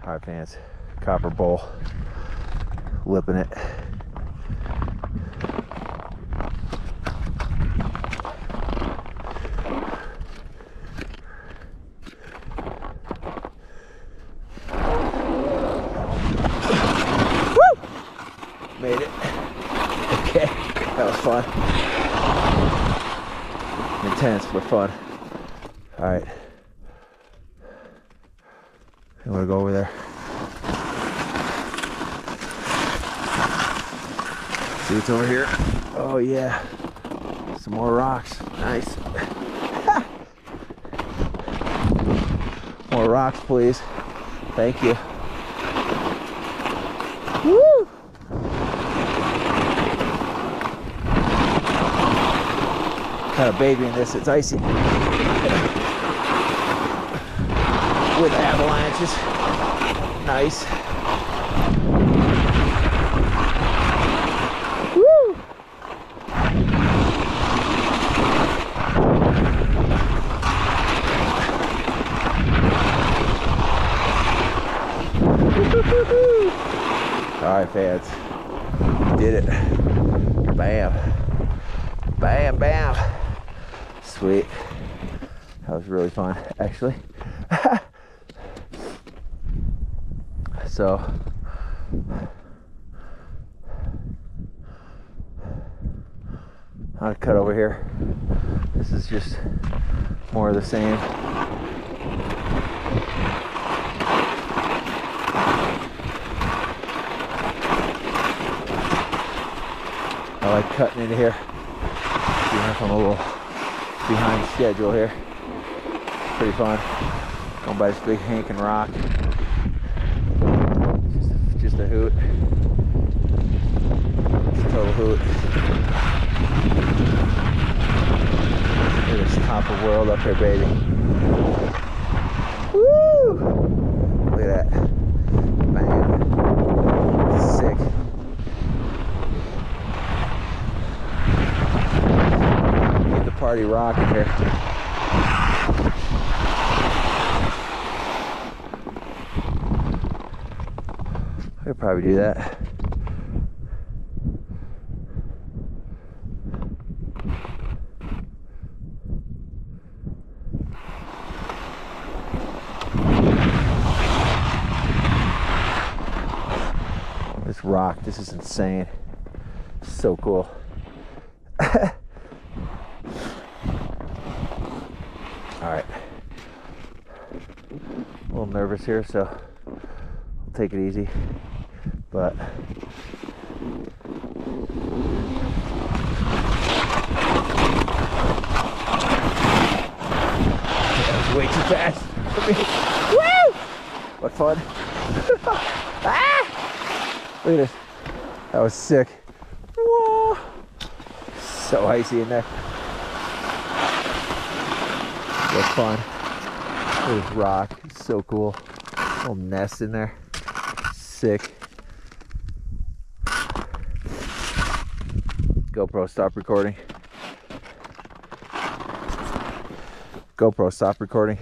All right, fans, copper bowl, lipping it. Woo! Made it. Okay, that was fun. Intense, but fun. All right. I'm gonna go over there. See what's over here? Oh yeah, some more rocks. Nice. More rocks, please. Thank you. Woo! Kind of baby in this. It's icy. With avalanches. Nice. Woo! All right, fans. Did it. Bam. Bam, bam. Sweet. That was really fun, actually. So I'm gonna cut over here. This is just more of the same. I like cutting into here. Even if I'm a little behind schedule here. Pretty fun. Going by this big hankin' rock. Just a hoot. Just a total hoot. Look at this top of the world up here, baby. Woo! Look at that. Bam. Sick. Get the party rocking here. I could probably do that. This rock, this is insane. So cool. All right. A little nervous here, so I'll take it easy. But that was way too fast for me. Woo! What fun. Ah! Look at this. That was sick. Whoa! So icy in there. What fun. Look at this rock. It's so cool. Little nest in there. Sick. GoPro, stop recording. GoPro, stop recording.